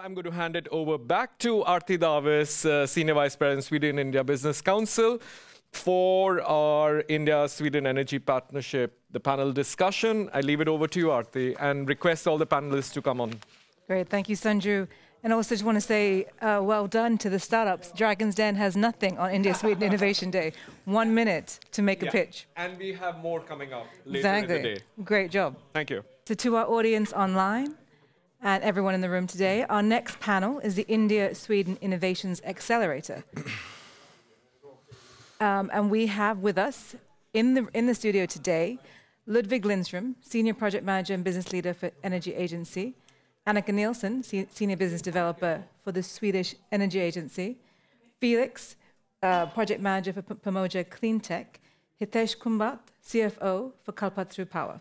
I'm going to hand it over back to Arti Davis, Senior Vice President, Sweden-India Business Council, for our India-Sweden Energy Partnership, the panel discussion. I leave it over to you, Arti, and request all the panelists to come on. Great, thank you, Sanju. And I also just want to say well done to the startups. Dragon's Den has nothing on India-Sweden Innovation Day. 1 minute to make a pitch. And we have more coming up later in the day. Great job. Thank you. So to our audience online and everyone in the room today, our next panel is the India-Sweden Innovations Accelerator. And we have with us in the studio today, Ludvig Lindström, Senior Project Manager and Business Leader for Energy Agency, Annika Nilsson, Senior Business Developer for the Swedish Energy Agency, Felix, Project Manager for Pomoja Cleantech, Hitesh Kumbhat, CFO for Kalpataru Power.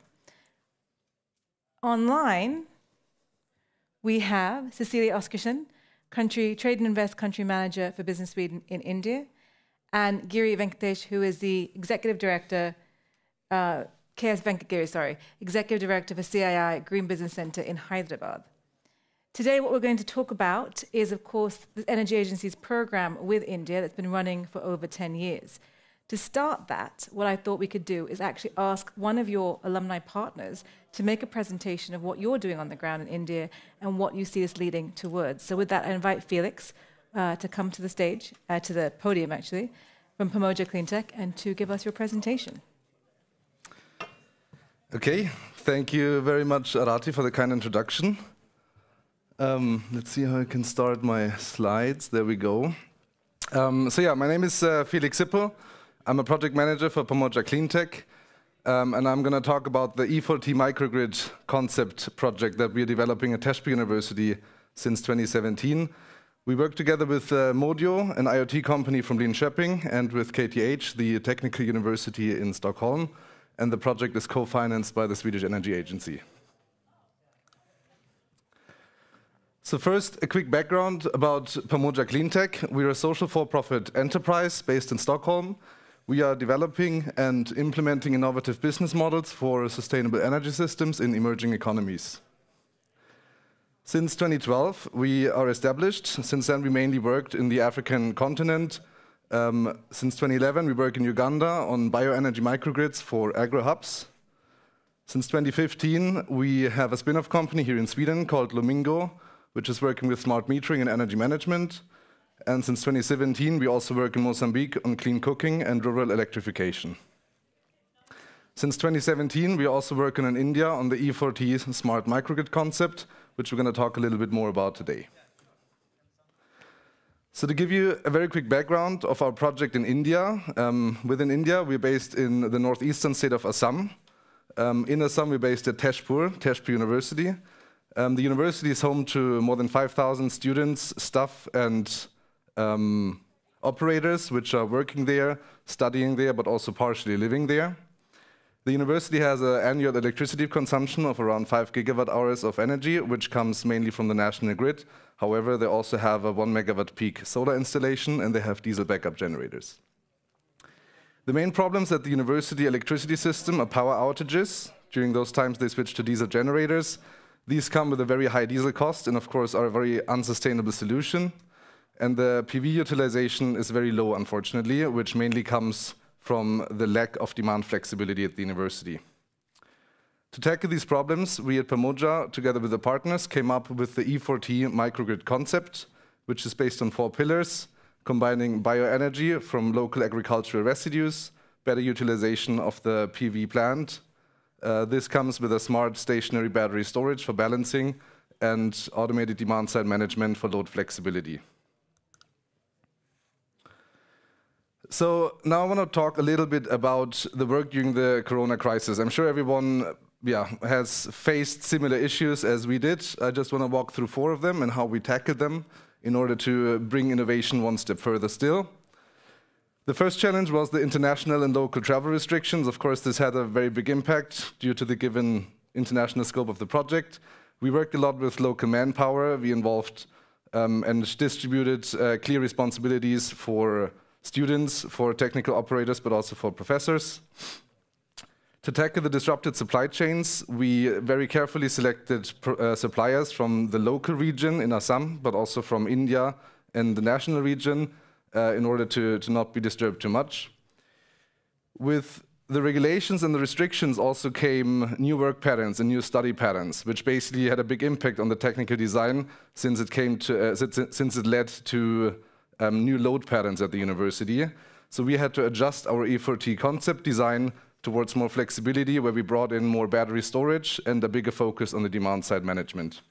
Online, we have Cecilia Oskarsson, Trade and Invest Country Manager for Business Sweden in India, and Venkatagiri, who is the Executive Director, Executive Director for CII Green Business Center in Hyderabad. Today, what we're going to talk about is, of course, the Energy Agency's program with India that's been running for over 10 years. To start that, what I thought we could do is actually ask one of your alumni partners to make a presentation of what you're doing on the ground in India and what you see us leading towards. So with that, I invite Felix to come to the stage, to the podium actually, from Pomoja Cleantech, and to give us your presentation. Okay, thank you very much, Arati, for the kind introduction. Let's see how I can start my slides. There we go. My name is Felix Zippo. I'm a project manager for Pomoja Cleantech, and I'm going to talk about the E4T microgrid concept project that we are developing at Hitesh University since 2017. We work together with Modio, an IoT company from Linköping, and with KTH, the Technical University in Stockholm, and the project is co-financed by the Swedish Energy Agency. So first, a quick background about Pomoja Cleantech. We're a social for-profit enterprise based in Stockholm. We are developing and implementing innovative business models for sustainable energy systems in emerging economies. Since 2012, we are established. Since then, we mainly worked in the African continent. Since 2011, we work in Uganda on bioenergy microgrids for agro-hubs. Since 2015, we have a spin-off company here in Sweden called Lomingo, which is working with smart metering and energy management. And since 2017, we also work in Mozambique on clean cooking and rural electrification. Since 2017, we also work in India on the E4T smart microgrid concept, which we're going to talk a little bit more about today. So to give you a very quick background of our project in India, within India, we're based in the northeastern state of Assam. In Assam, we're based at Tezpur University. The university is home to more than 5,000 students, staff, and operators, which are working there, studying there, but also partially living there. The university has an annual electricity consumption of around 5 gigawatt hours of energy, which comes mainly from the national grid. However, they also have a 1 megawatt peak solar installation, and they have diesel backup generators. The main problems at the university electricity system are power outages. During those times, they switch to diesel generators. These come with a very high diesel cost and, of course, are a very unsustainable solution. And the PV utilization is very low, unfortunately, which mainly comes from the lack of demand flexibility at the university. To tackle these problems, we at Pamoja, together with the partners, came up with the E4T microgrid concept, which is based on 4 pillars, combining bioenergy from local agricultural residues, better utilization of the PV plant. This comes with a smart stationary battery storage for balancing and automated demand-side management for load flexibility. So now I want to talk a little bit about the work during the Corona crisis. I'm sure everyone has faced similar issues as we did. I just want to walk through 4 of them and how we tackled them in order to bring innovation one step further still. The first challenge was the international and local travel restrictions. Of course, this had a very big impact due to the given international scope of the project. We worked a lot with local manpower. We involved and distributed clear responsibilities for students, for technical operators, but also for professors. To tackle the disrupted supply chains, we very carefully selected suppliers from the local region in Assam, but also from India and the national region in order to not be disturbed too much. With the regulations and the restrictions also came new work patterns and new study patterns, which basically had a big impact on the technical design since it led to new load patterns at the university. So we had to adjust our E4T concept design towards more flexibility, where we brought in more battery storage and a bigger focus on the demand side management.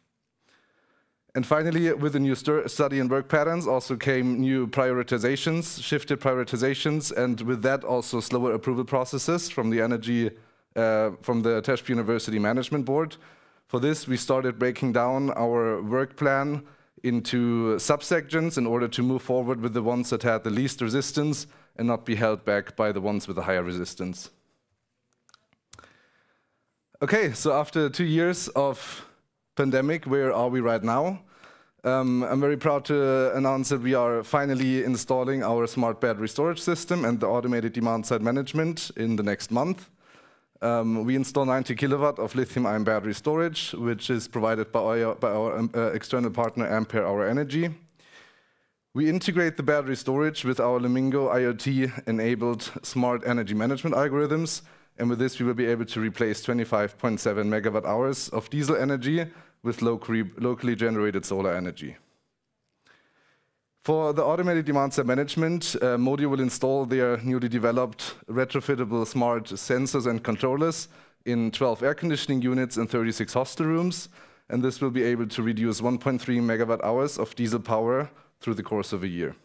And finally, with the new study and work patterns also came new prioritizations, shifted prioritizations, and with that also slower approval processes from the Hitesh University Management Board. For this, we started breaking down our work plan into subsections in order to move forward with the ones that had the least resistance and not be held back by the ones with the higher resistance. Okay, so after 2 years of pandemic, where are we right now? I'm very proud to announce that we are finally installing our smart battery storage system and the automated demand-side management in the next month. We install 90 kilowatt of lithium-ion battery storage, which is provided by our external partner Ampere Hour Energy. We integrate the battery storage with our Lemingo IoT-enabled smart energy management algorithms, and with this we will be able to replace 25.7 megawatt hours of diesel energy with locally generated solar energy. For the automated demand-side management, Modio will install their newly developed retrofittable smart sensors and controllers in 12 air conditioning units and 36 hostel rooms, and this will be able to reduce 1.3 megawatt hours of diesel power through the course of a year.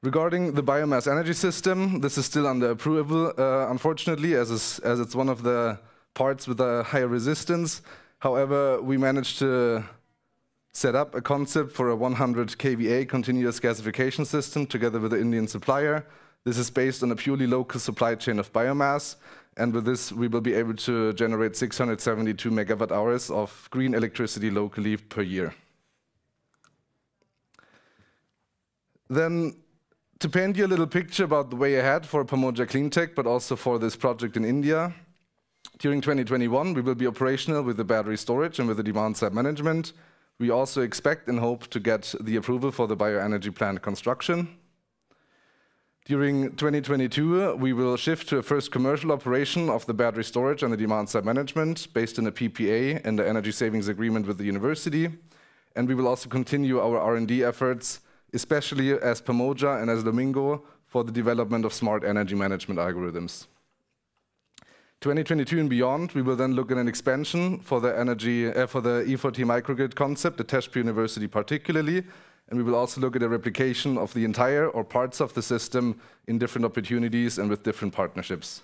Regarding the biomass energy system, this is still under approval, unfortunately, as it's one of the parts with a higher resistance. However, we managed to set up a concept for a 100 kVA continuous gasification system together with the Indian supplier. This is based on a purely local supply chain of biomass, and with this we will be able to generate 672 megawatt hours of green electricity locally per year. Then, to paint you a little picture about the way ahead for Pomoja Cleantech, but also for this project in India, during 2021, we will be operational with the battery storage and with the demand-side management. We also expect and hope to get the approval for the bioenergy plant construction. During 2022, we will shift to a first commercial operation of the battery storage and the demand-side management based on a PPA and the energy savings agreement with the university. And we will also continue our R&D efforts, especially as Pamoja and as Lemingo, for the development of smart energy management algorithms. 2022 and beyond, we will then look at an expansion for the E4T microgrid concept at Hitesh University particularly, and we will also look at a replication of the entire or parts of the system in different opportunities and with different partnerships.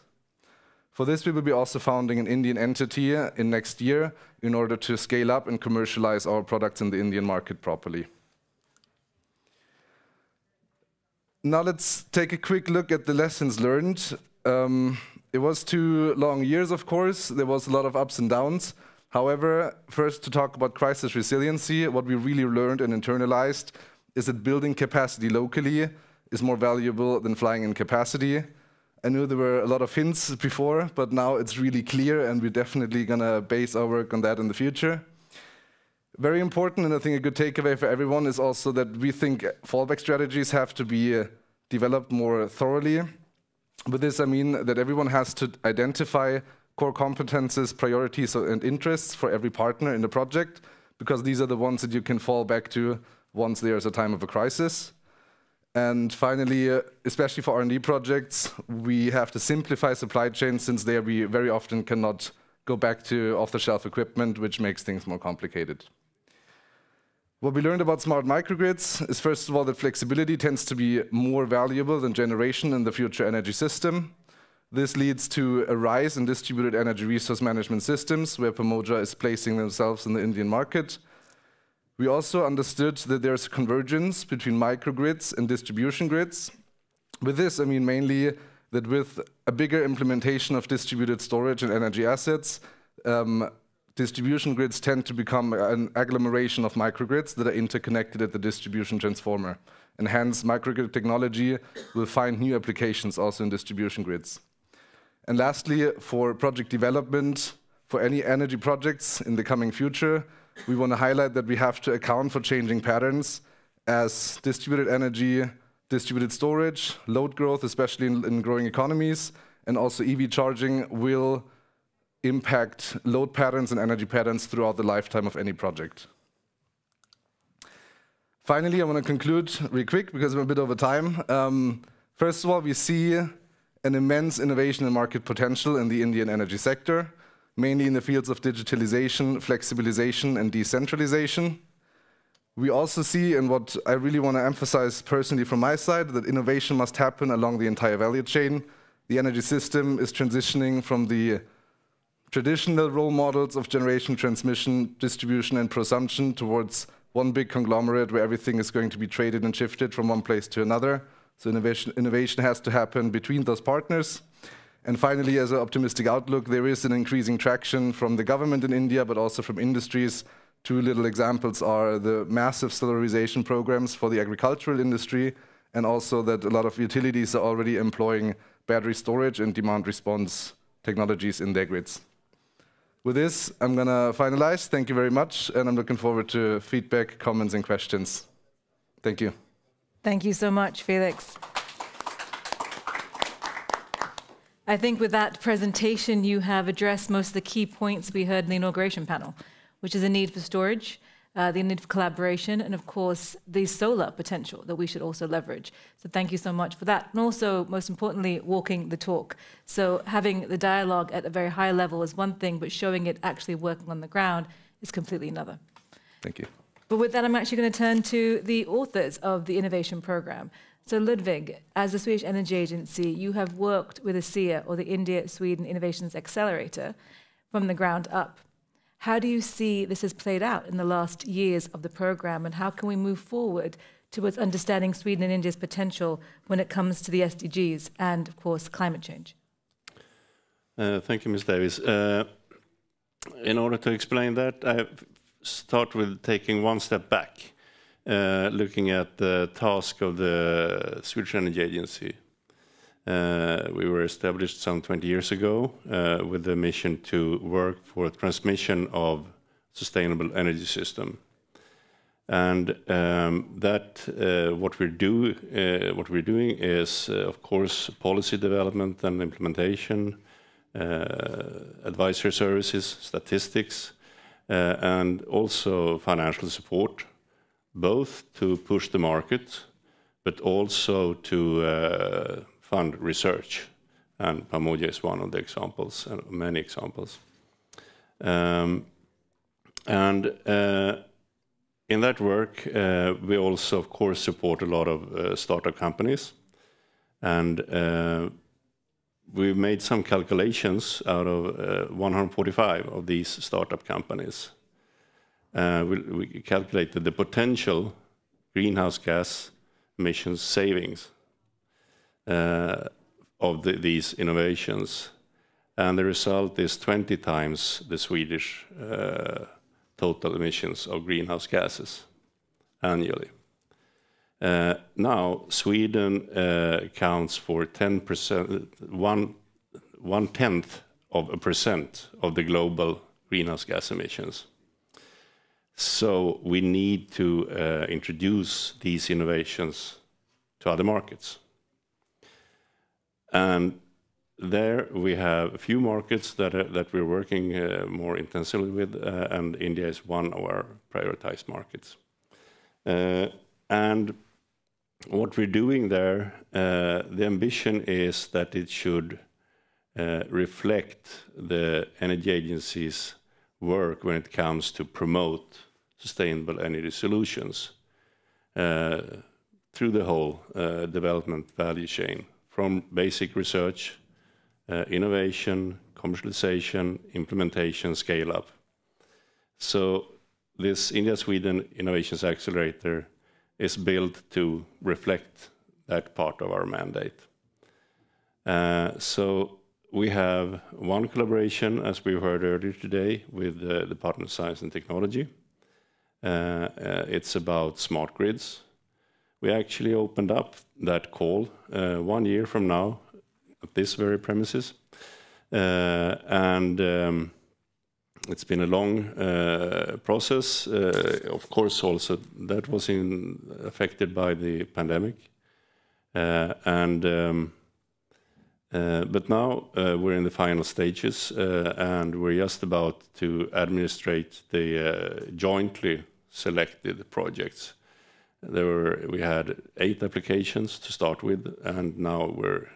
For this, we will be also founding an Indian entity in next year in order to scale up and commercialize our products in the Indian market properly. Now let's take a quick look at the lessons learned. It was 2 long years, of course. There was a lot of ups and downs. However, first to talk about crisis resiliency, what we really learned and internalized is that building capacity locally is more valuable than flying in capacity. I knew there were a lot of hints before, but now it's really clear, and we're definitely gonna base our work on that in the future. Very important, and I think a good takeaway for everyone is also that we think fallback strategies have to be developed more thoroughly. With this, I mean that everyone has to identify core competences, priorities, and interests for every partner in the project, because these are the ones that you can fall back to once there's a time of a crisis. And finally, especially for R&D projects, we have to simplify supply chains, since there we very often cannot go back to off-the-shelf equipment, which makes things more complicated. What we learned about smart microgrids is, first of all, that flexibility tends to be more valuable than generation in the future energy system. This leads to a rise in distributed energy resource management systems, where Pamoja is placing themselves in the Indian market. We also understood that there's convergence between microgrids and distribution grids. With this, I mean mainly that with a bigger implementation of distributed storage and energy assets, distribution grids tend to become an agglomeration of microgrids that are interconnected at the distribution transformer. And hence, microgrid technology will find new applications also in distribution grids. And lastly, for project development, for any energy projects in the coming future, we want to highlight that we have to account for changing patterns as distributed energy, distributed storage, load growth, especially in growing economies, and also EV charging will impact load patterns and energy patterns throughout the lifetime of any project. Finally, I want to conclude real quick because we're a bit over time. First of all, we see an immense innovation and market potential in the Indian energy sector, mainly in the fields of digitalization, flexibilization, and decentralization. We also see, and what I really want to emphasize personally from my side, that innovation must happen along the entire value chain. The energy system is transitioning from the traditional role models of generation, transmission, distribution, and consumption towards one big conglomerate where everything is going to be traded and shifted from one place to another. So innovation has to happen between those partners. And finally, as an optimistic outlook, there is an increasing traction from the government in India, but also from industries. Two little examples are the massive solarization programs for the agricultural industry, and also that a lot of utilities are already employing battery storage and demand response technologies in their grids. With this, I'm going to finalize. Thank you very much, and I'm looking forward to feedback, comments, and questions. Thank you. Thank you so much, Felix. I think with that presentation, you have addressed most of the key points we heard in the inauguration panel, which is the need for storage, the need for collaboration, and of course, the solar potential that we should also leverage. So thank you so much for that. And also, most importantly, walking the talk. So having the dialogue at a very high level is one thing, but showing it actually working on the ground is completely another. Thank you. But with that, I'm actually going to turn to the authors of the innovation program. So Ludvig, as the Swedish Energy Agency, you have worked with the SIA, or the India-Sweden Innovations Accelerator, from the ground up. How do you see this has played out in the last years of the program, and how can we move forward towards understanding Sweden and India's potential when it comes to the SDGs and, of course, climate change? Thank you, Ms. Davis. In order to explain that, I start with taking one step back, looking at the task of the Swedish Energy Agency. We were established some 20 years ago with the mission to work for transmission of sustainable energy system. And what we're doing is, of course, policy development and implementation, advisory services, statistics, and also financial support, both to push the market, but also to fund research. And Pamoja is one of the examples, and many examples. In that work, we also, of course, support a lot of startup companies. And we made some calculations out of 145 of these startup companies. We calculated the potential greenhouse gas emissions savings of these innovations. And the result is 20 times the Swedish total emissions of greenhouse gases annually. Now, Sweden counts for 10%, one-tenth of a percent of the global greenhouse gas emissions. So we need to introduce these innovations to other markets. And there we have a few markets that we're working more intensively with, and India is one of our prioritized markets. And what we're doing there, the ambition is that it should reflect the Energy Agency's work when it comes to promote sustainable energy solutions through the whole development value chain, from basic research, innovation, commercialization, implementation, scale up. So this India-Sweden Innovations Accelerator is built to reflect that part of our mandate. So we have one collaboration, as we heard earlier today, with the Department of Science and Technology. It's about smart grids. We actually opened up that call 1 year from now, at this very premises. It's been a long process. Of course, also that was affected by the pandemic. But now we're in the final stages, and we're just about to administrate the jointly selected projects. We had 8 applications to start with, and now we're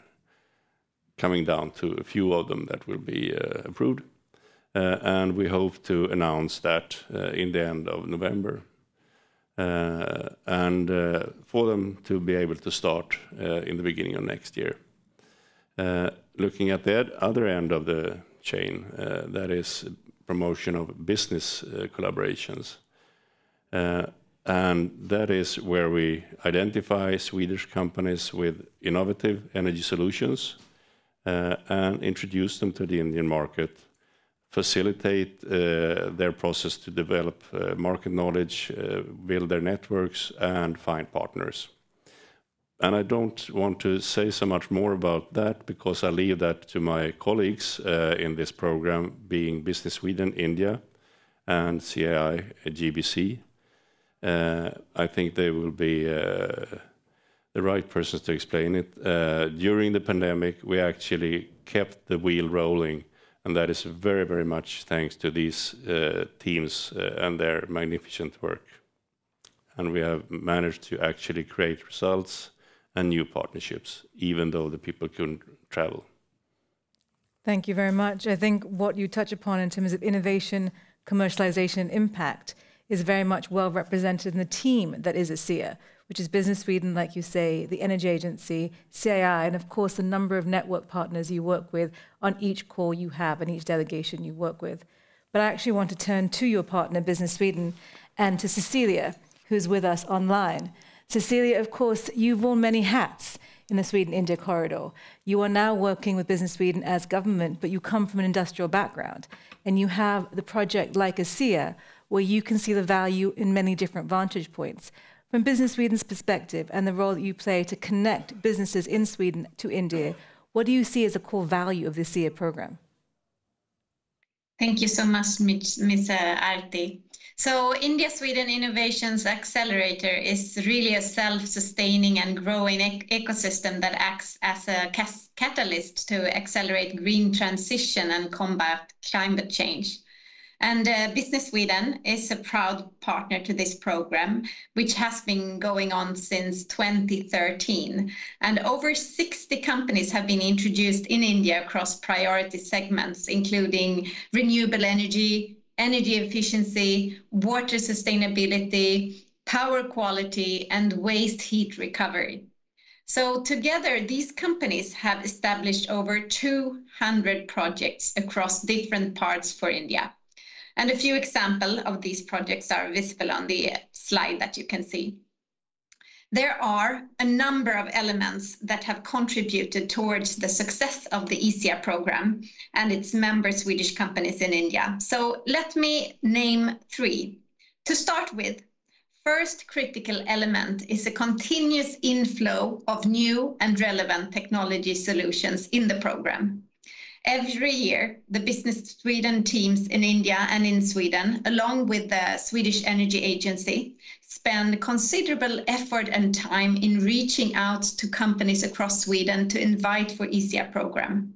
coming down to a few of them that will be approved. And we hope to announce that in the end of November. For them to be able to start in the beginning of next year. Looking at the other end of the chain, that is promotion of business collaborations. And that is where we identify Swedish companies with innovative energy solutions and introduce them to the Indian market, facilitate their process to develop market knowledge, build their networks, and find partners. And I don't want to say so much more about that because I leave that to my colleagues in this program, being Business Sweden India and CII GBC. I think they will be the right persons to explain it. During the pandemic, we actually kept the wheel rolling, and that is very, very much thanks to these teams and their magnificent work. And we have managed to actually create results and new partnerships, even though the people couldn't travel. Thank you very much. I think what you touch upon in terms of innovation, commercialization, and impact is very much well represented in the team that is ASEA, which is Business Sweden, like you say, the Energy Agency, CII, and of course the number of network partners you work with on each call you have and each delegation you work with. But I actually want to turn to your partner, Business Sweden, and to Cecilia, who's with us online. Cecilia, of course, you've worn many hats in the Sweden-India corridor. You are now working with Business Sweden as government, but you come from an industrial background. And you have the project like ASEA, where you can see the value in many different vantage points. From Business Sweden's perspective and the role that you play to connect businesses in Sweden to India, what do you see as a core value of the ASEA program? Thank you so much, Ms. Arti. So India-Sweden Innovations Accelerator is really a self-sustaining and growing ecosystem that acts as a catalyst to accelerate green transition and combat climate change. And Business Sweden is a proud partner to this program, which has been going on since 2013. And over 60 companies have been introduced in India across priority segments, including renewable energy, energy efficiency, water sustainability, power quality, and waste heat recovery. So together, these companies have established over 200 projects across different parts for India. And a few examples of these projects are visible on the slide that you can see. There are a number of elements that have contributed towards the success of the ASEA program and its member Swedish companies in India. So let me name 3. To start with, first critical element is a continuous inflow of new and relevant technology solutions in the program. Every year, the Business Sweden teams in India and in Sweden, along with the Swedish Energy Agency, spend considerable effort and time in reaching out to companies across Sweden to invite for ASEA program.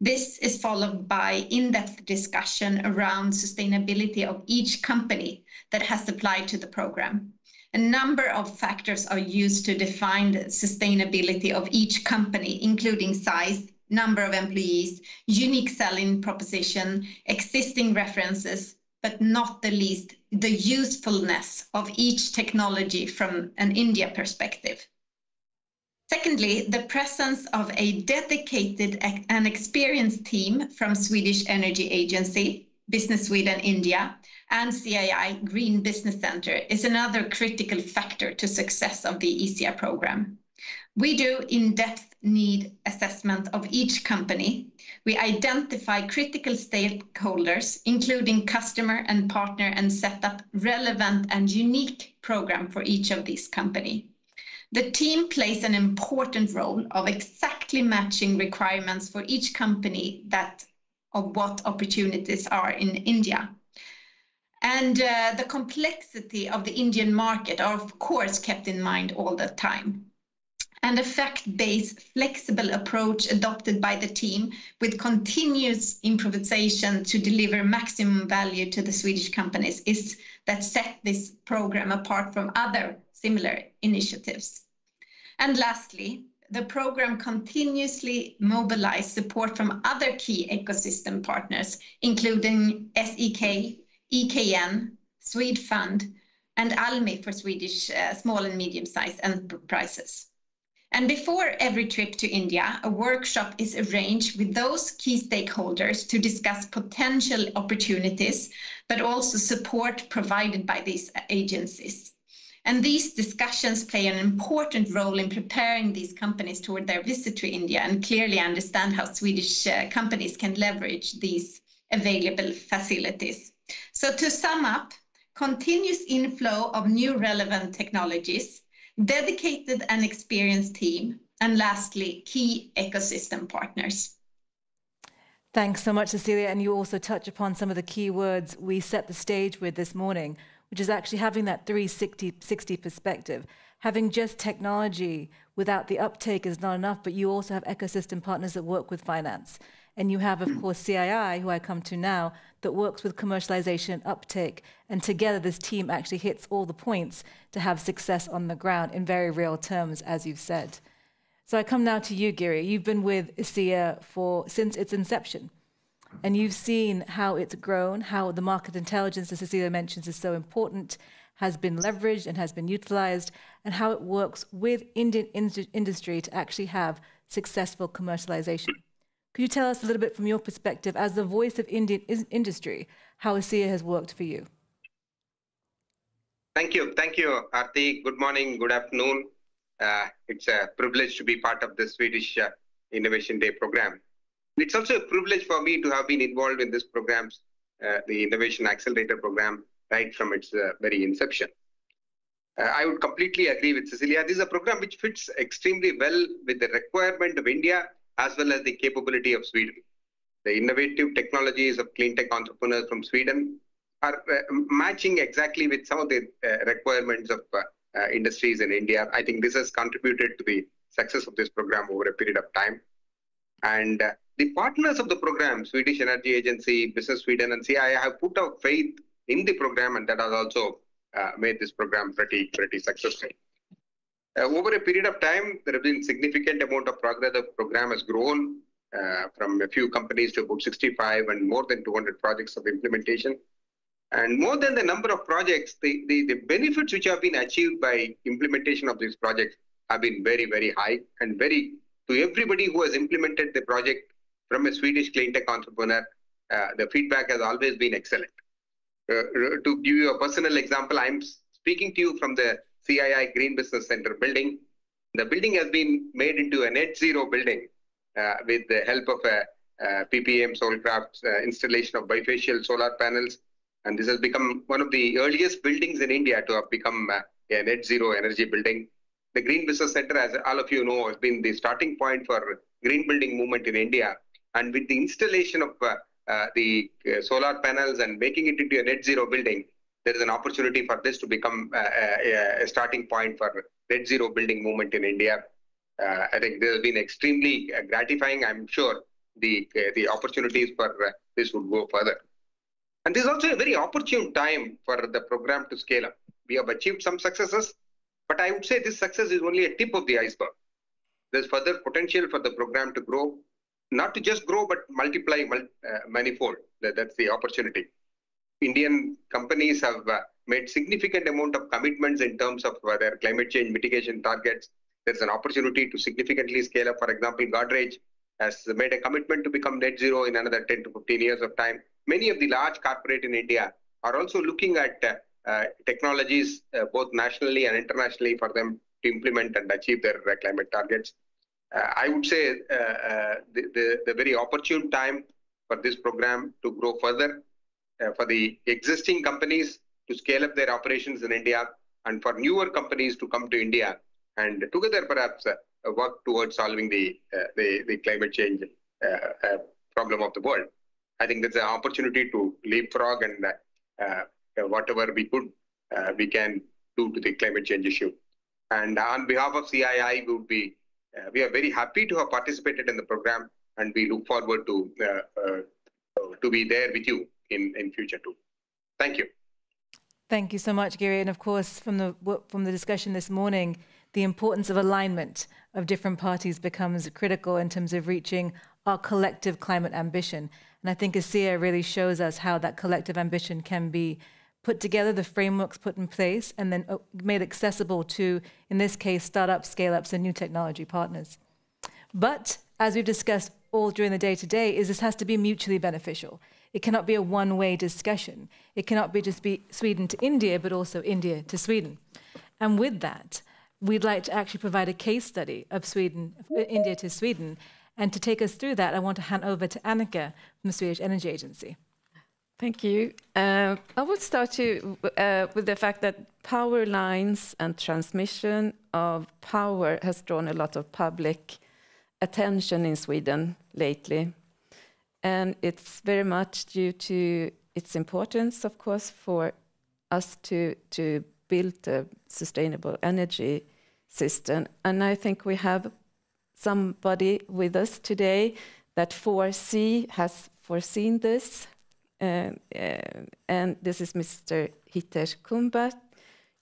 This is followed by in-depth discussion around sustainability of each company that has applied to the program. A number of factors are used to define the sustainability of each company, including size, number of employees, unique selling proposition, existing references, but not the least, the usefulness of each technology from an India perspective. Secondly, the presence of a dedicated and experienced team from Swedish Energy Agency, Business Sweden India, and CII Green Business Center is another critical factor to success of the ASEA program. We do in-depth need assessment of each company. We identify critical stakeholders, including customer and partner, and set up relevant and unique program for each of these companies. The team plays an important role of exactly matching requirements for each company of what opportunities are in India. And the complexity of the Indian market are, of course, kept in mind all the time. And a fact-based, flexible approach adopted by the team with continuous improvisation to deliver maximum value to the Swedish companies is that set this program apart from other similar initiatives. And lastly, the program continuously mobilizes support from other key ecosystem partners, including SEK, EKN, Swedfund, and Almi for Swedish small and medium-sized enterprises. And before every trip to India, a workshop is arranged with those key stakeholders to discuss potential opportunities, but also support provided by these agencies. And these discussions play an important role in preparing these companies toward their visit to India and clearly understand how Swedish companies can leverage these available facilities. So to sum up, continuous inflow of new relevant technologies, dedicated and experienced team, and lastly, key ecosystem partners. Thanks so much, Cecilia. And you also touch upon some of the key words we set the stage with this morning, which is actually having that 360 perspective. Having just technology without the uptake is not enough, but you also have ecosystem partners that work with finance. And you have, of course, CII, who I come to now, that works with commercialization, uptake. And together, this team actually hits all the points to have success on the ground in very real terms, as you've said. So I come now to you, Giri. You've been with ISEA since its inception. And you've seen how it's grown, how the market intelligence, as Cecilia mentions, is so important, has been leveraged and has been utilized, and how it works with Indian industry to actually have successful commercialization. Could you tell us a little bit from your perspective, as the voice of Indian industry, how ISEA has worked for you? Thank you, Arti. Good morning, good afternoon. It's a privilege to be part of the Swedish Innovation Day program. It's also a privilege for me to have been involved in this program, the Innovation Accelerator program, right from its very inception. I would completely agree with Cecilia. This is a program which fits extremely well with the requirement of India as well as the capability of Sweden. The innovative technologies of clean tech entrepreneurs from Sweden are matching exactly with some of the requirements of industries in India. I think this has contributed to the success of this program over a period of time. And the partners of the program, Swedish Energy Agency, Business Sweden, and CII have put out faith in the program, and that has also made this program pretty successful. Over a period of time, there has been significant amount of progress. The program has grown from a few companies to about 65 and more than 200 projects of implementation. And more than the number of projects, the benefits which have been achieved by implementation of these projects have been very, very high, and to everybody who has implemented the project from a Swedish clean tech entrepreneur, the feedback has always been excellent. To give you a personal example, I'm speaking to you from the CII Green Business Center building. The building has been made into a net zero building with the help of a PPM Soulcraft's installation of bifacial solar panels. And this has become one of the earliest buildings in India to have become a net zero energy building. The Green Business Center, as all of you know, has been the starting point for green building movement in India. And with the installation of the solar panels and making it into a net zero building, there is an opportunity for this to become a starting point for net zero building movement in India. I think this has been extremely gratifying. I'm sure the opportunities for this would go further. And this is also a very opportune time for the program to scale up. We have achieved some successes, but I would say this success is only a tip of the iceberg. There's further potential for the program to grow, not to just grow, but multiply manifold. That's the opportunity. Indian companies have made significant amount of commitments in terms of their climate change mitigation targets. There's an opportunity to significantly scale up. For example, Godrej has made a commitment to become net zero in another 10 to 15 years of time. Many of the large corporates in India are also looking at technologies, both nationally and internationally, for them to implement and achieve their climate targets. I would say the very opportune time for this program to grow further, for the existing companies to scale up their operations in India, and for newer companies to come to India and together perhaps work towards solving the climate change problem of the world. I think there's an opportunity to leapfrog and whatever we can do to the climate change issue. And on behalf of CII, we are very happy to have participated in the program, and we look forward to be there with you in future too. Thank you. Thank you so much, Giri. And of course, from the discussion this morning, the importance of alignment of different parties becomes critical in terms of reaching our collective climate ambition. And I think ASEA really shows us how that collective ambition can be put together, the frameworks put in place, and then made accessible to, in this case, startups, scale-ups, and new technology partners. But as we've discussed all during the day today, this has to be mutually beneficial. It cannot be a one-way discussion. It cannot just be Sweden to India, but also India to Sweden. And with that, we'd like to actually provide a case study of India to Sweden. And to take us through that, I want to hand over to Annika from the Swedish Energy Agency. Thank you. I would start with the fact that power lines and transmission of power has drawn a lot of public attention in Sweden lately. And it's very much due to its importance, of course, for us to build a sustainable energy system. And I think we have somebody with us today that has foreseen this. And this is Mr. Hitesh Kumbhat.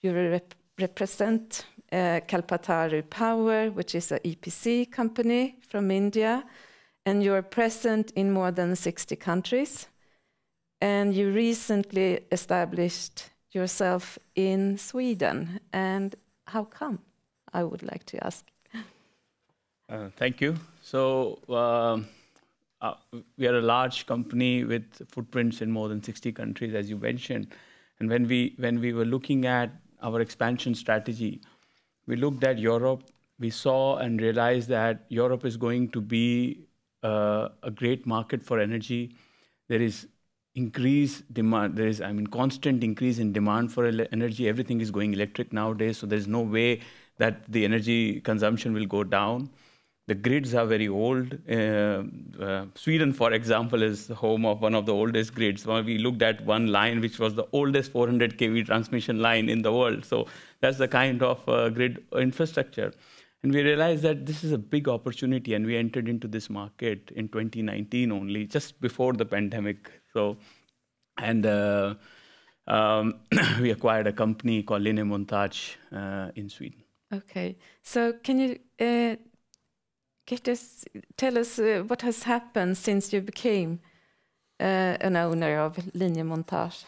You represent Kalpataru Power, which is an EPC company from India, and you're present in more than 60 countries. And you recently established yourself in Sweden. And how come? I would like to ask. Thank you. So we are a large company with footprints in more than 60 countries, as you mentioned. And when we were looking at our expansion strategy, we looked at Europe. We saw and realized that Europe is going to be a great market for energy. There is increased demand. There is, constant increase in demand for energy. Everything is going electric nowadays, so there's no way that the energy consumption will go down. The grids are very old. Sweden, for example, is the home of one of the oldest grids. We looked at one line, which was the oldest 400 kV transmission line in the world. So that's the kind of grid infrastructure. And we realized that this is a big opportunity, and we entered into this market in 2019 only, just before the pandemic. So, and we acquired a company called Linear Montage in Sweden. Okay, so can you tell us what has happened since you became an owner of Linear Montage?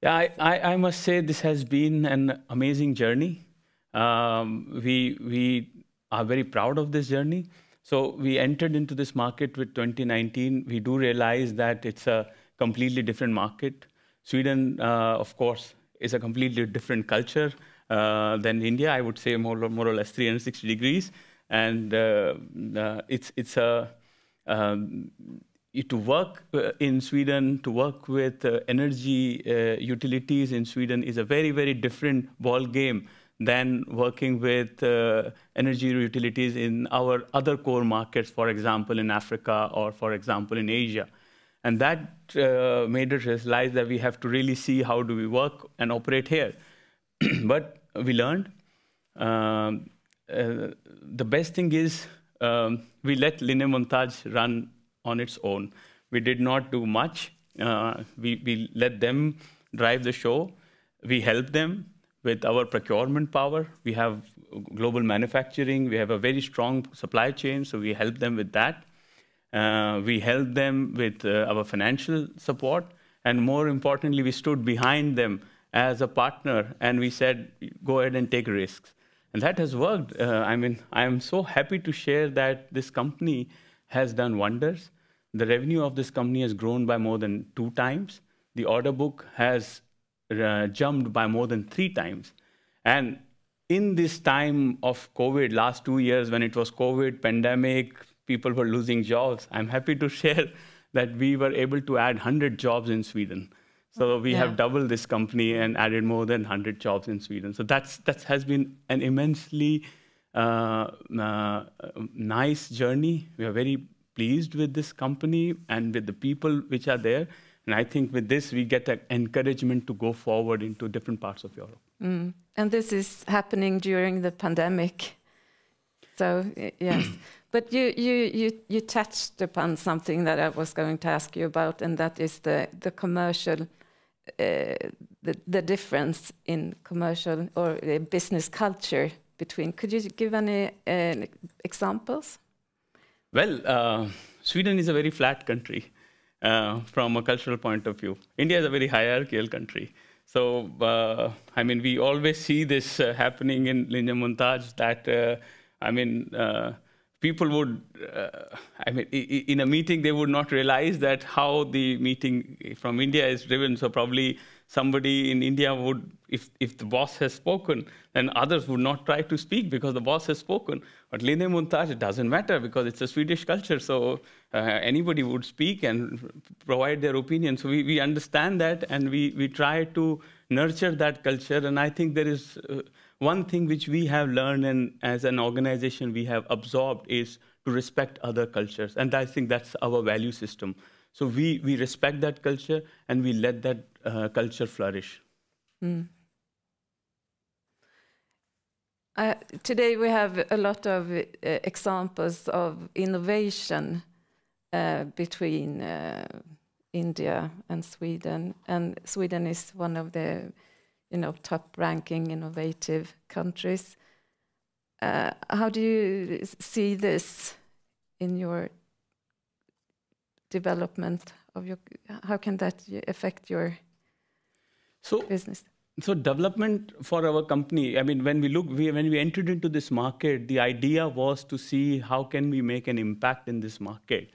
Yeah, I must say this has been an amazing journey. We are very proud of this journey. So we entered into this market with 2019. We do realize that it's a completely different market. Sweden, of course, is a completely different culture than India. I would say more or less 360 degrees. And to work in Sweden, to work with energy utilities in Sweden is a very, very different ball game than working with energy utilities in our other core markets, for example, in Africa or, for example, in Asia. And that made us realize that we have to really see how do we work and operate here. But we learned. The best thing is we let Linear Montage run on its own. We did not do much. We let them drive the show. We help them with our procurement power. We have global manufacturing. We have a very strong supply chain, so we help them with that. We help them with our financial support. And more importantly, we stood behind them as a partner, and we said, go ahead and take risks. And that has worked. I am so happy to share that this company has done wonders. The revenue of this company has grown by more than 2 times. The order book has jumped by more than 3 times. And in this time of COVID, last 2 years, when it was COVID, pandemic, people were losing jobs, I'm happy to share that we were able to add 100 jobs in Sweden. So we have doubled this company and added more than 100 jobs in Sweden. So that has been an immensely nice journey. We are very pleased with this company and with the people which are there. And I think with this, we get that encouragement to go forward into different parts of Europe. Mm. And this is happening during the pandemic. So, yes. But you touched upon something that I was going to ask you about, and that is the commercial, the difference in commercial or business culture between. Could you give any examples? Well, Sweden is a very flat country from a cultural point of view. India is a very hierarchical country. So, I mean, we always see this happening in Linear Montage that, people would, in a meeting, they would not realize that how the meeting from India is driven. So probably somebody in India would, if the boss has spoken, then others would not try to speak because the boss has spoken. But Linear Montage, it doesn't matter because it's a Swedish culture. So anybody would speak and provide their opinion. So we understand that, and we try to nurture that culture. And I think there is one thing which we have learned, and as an organization we have absorbed, is to respect other cultures. And I think that's our value system. So we respect that culture, and we let that culture flourish. Mm. Today we have a lot of examples of innovation between India and Sweden is one of the top-ranking innovative countries. How do you see this in your development of your? How can that affect your business? So development for our company, I mean, when we entered into this market, the idea was to see how can we make an impact in this market.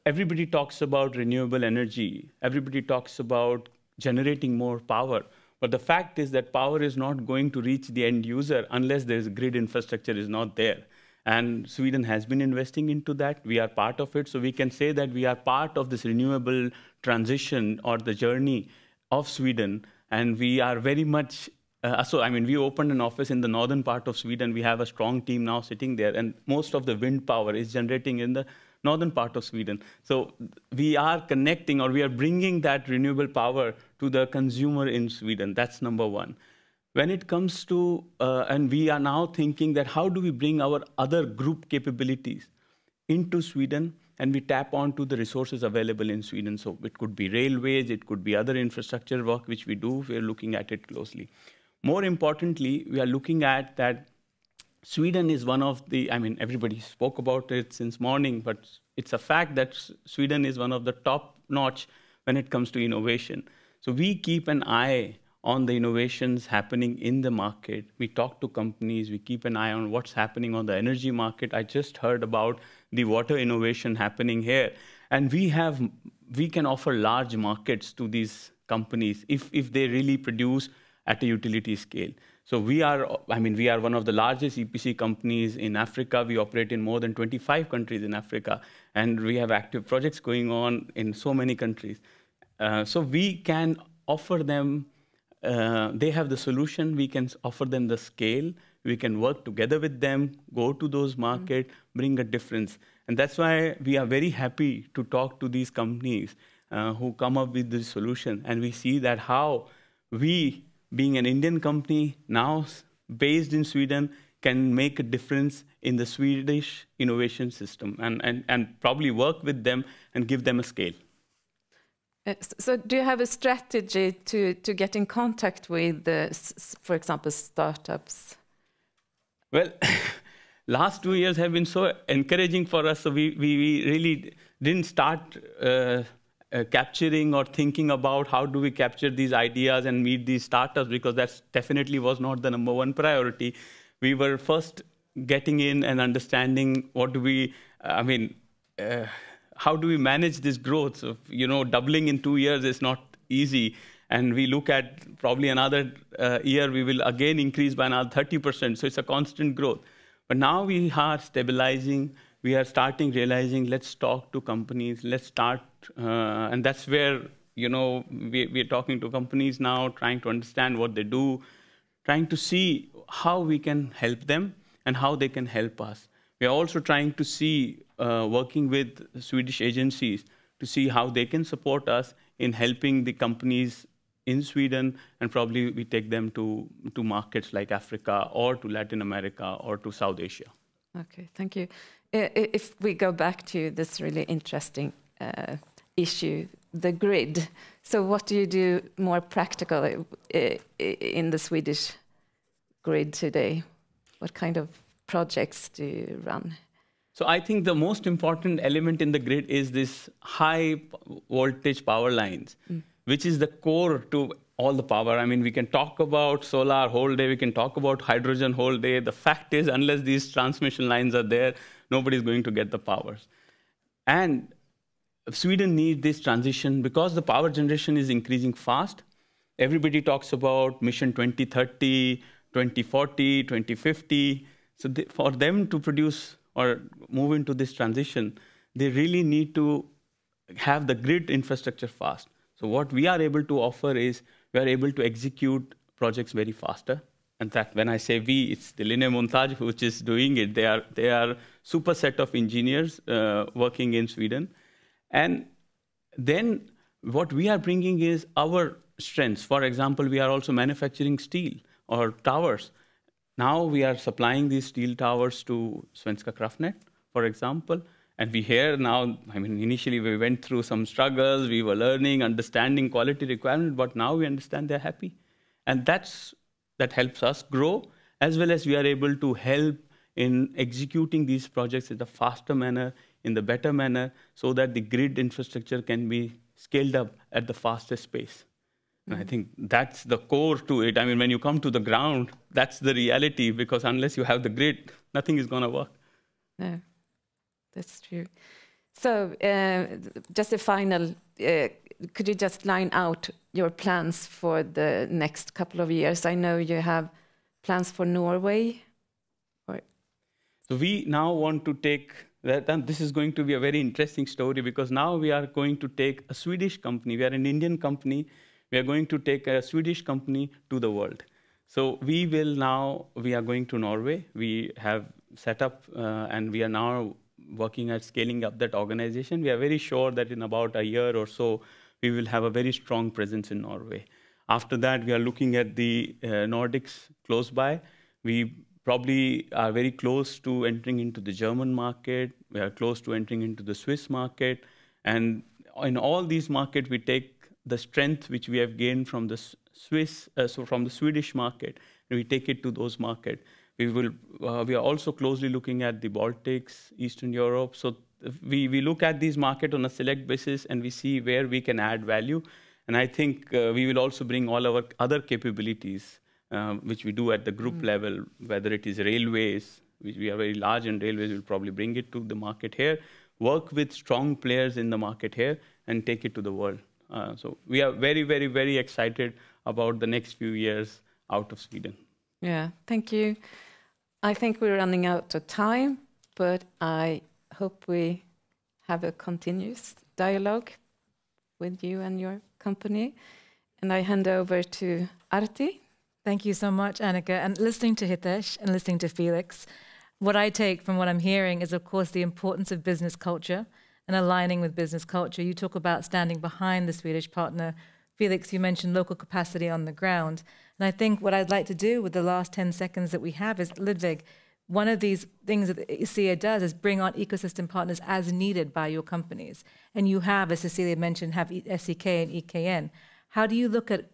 Everybody talks about renewable energy. Everybody talks about generating more power. But the fact is that power is not going to reach the end user unless there's grid infrastructure is not there. And Sweden has been investing into that. We are part of it. So we can say that we are part of this renewable transition or the journey of Sweden. And we are very much, we opened an office in the northern part of Sweden. We have a strong team now sitting there. And most of the wind power is generating in the northern part of Sweden. So we are connecting, or we are bringing that renewable power to the consumer in Sweden. That's number one. When it comes to, and we are now thinking that how do we bring our other group capabilities into Sweden, and we tap onto the resources available in Sweden. So it could be railways, it could be other infrastructure work which we do. We're looking at it closely. More importantly, we are looking at that Sweden is one of the, everybody spoke about it since morning, but it's a fact that Sweden is one of the top notch when it comes to innovation. So we keep an eye on the innovations happening in the market. We talk to companies, we keep an eye on what's happening on the energy market. I just heard about the water innovation happening here. And we can offer large markets to these companies if they really produce at a utility scale. So we are one of the largest EPC companies in Africa. We operate in more than 25 countries in Africa, and we have active projects going on in so many countries. So we can offer them, they have the solution, we can offer them the scale, we can work together with them, go to those markets, bring a difference. And that's why we are very happy to talk to these companies who come up with this solution. And we see that how we, being an Indian company now based in Sweden, can make a difference in the Swedish innovation system and probably work with them and give them a scale. So do you have a strategy to get in contact with, for example, startups? Well, last 2 years have been so encouraging for us. So we really didn't start capturing or thinking about how do we capture these ideas and meet these startups, because that definitely was not the #1 priority. We were first getting in and understanding what do we, how do we manage this growth? So, doubling in 2 years is not easy. And we look at probably another year, we will again increase by another 30%. So it's a constant growth. But now we are stabilizing. We are starting realizing, let's talk to companies, let's start. And that's where, we're talking to companies now, trying to understand what they do, trying to see how we can help them. and how they can help us. We are also trying to see, working with Swedish agencies, to see how they can support us in helping the companies in Sweden, and probably we take them to markets like Africa or to Latin America or to South Asia. Okay, thank you. If we go back to this really interesting issue, the grid. So what do you do more practical in the Swedish grid today? What kind of projects do you run? So I think the most important element in the grid is this high voltage power lines, which is the core to all the power. I mean, we can talk about solar whole day, we can talk about hydrogen whole day. The fact is, unless these transmission lines are there, nobody's going to get the powers. And Sweden needs this transition because the power generation is increasing fast. Everybody talks about Mission 2030, 2040, 2050. So for them to produce or move into this transition, they really need to have the grid infrastructure fast. So what we are able to offer is we are able to execute projects very faster. In fact, when I say we, it's the Linear Montage which is doing it. They are super set of engineers working in Sweden. And then what we are bringing is our strengths. For example, we are also manufacturing steel or towers. Now we are supplying these steel towers to Svenska Kraftnät, for example. And we hear now, I mean, initially we went through some struggles, we were learning, understanding quality requirements, but now we understand they're happy. And that helps us grow, as well as we are able to help in executing these projects in a faster manner, in the better manner, so that the grid infrastructure can be scaled up at the fastest pace. And I think that's the core to it. I mean, when you come to the ground, that's the reality, because unless you have the grid, nothing is going to work. No, that's true. So just a final, could you just line out your plans for the next couple of years? I know you have plans for Norway. So we now want to take that, and this is going to be a very interesting story, because now we are going to take a Swedish company. We are an Indian company. We are going to take a Swedish company to the world. So we are going to Norway. We have set up, and we are now working at scaling up that organization. We are very sure that in about a year or so, we will have a very strong presence in Norway. After that, we are looking at the Nordics close by. We probably are very close to entering into the German market. We are close to entering into the Swiss market. And in all these markets, we take the strength which we have gained from the from the Swedish market, and we take it to those markets. We are also closely looking at the Baltics, Eastern Europe. So we look at these markets on a select basis, and we see where we can add value. And I think we will also bring all our other capabilities, which we do at the group level, whether it is railways, which we are very large in railways, we'll probably bring it to the market here, work with strong players in the market here, and take it to the world. So we are very, very, very excited about the next few years out of Sweden. Yeah, thank you. I think we're running out of time, but I hope we have a continuous dialogue with you and your company. And I hand over to Arti. Thank you so much, Annika. And listening to Hitesh and listening to Felix, what I take from what I'm hearing is, of course, the importance of business culture and aligning with business culture. You talk about standing behind the Swedish partner. Felix, you mentioned local capacity on the ground. And I think what I'd like to do with the last 10 seconds that we have is, Ludvig, one of these things that SIA does is bring on ecosystem partners as needed by your companies. And you have, as Cecilia mentioned, have SEK and EKN. How do you look at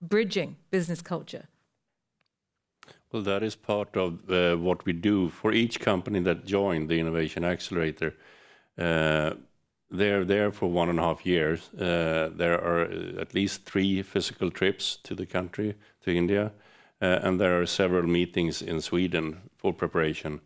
bridging business culture? Well, that is part of what we do for each company that joined the Innovation Accelerator. They're there for 1.5 years. There are at least 3 physical trips to the country, to India, and there are several meetings in Sweden for preparation.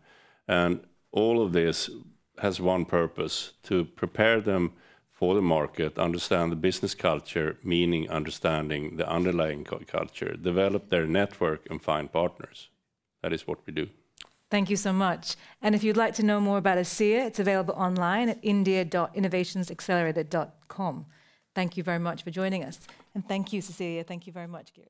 And all of this has one purpose: to prepare them for the market, understand the business culture, meaning understanding the underlying culture, develop their network and find partners. That is what we do. Thank you so much. And if you'd like to know more about ASEA, it's available online at india.innovationsaccelerator.com. Thank you very much for joining us. And thank you, Cecilia. Thank you very much, Gary.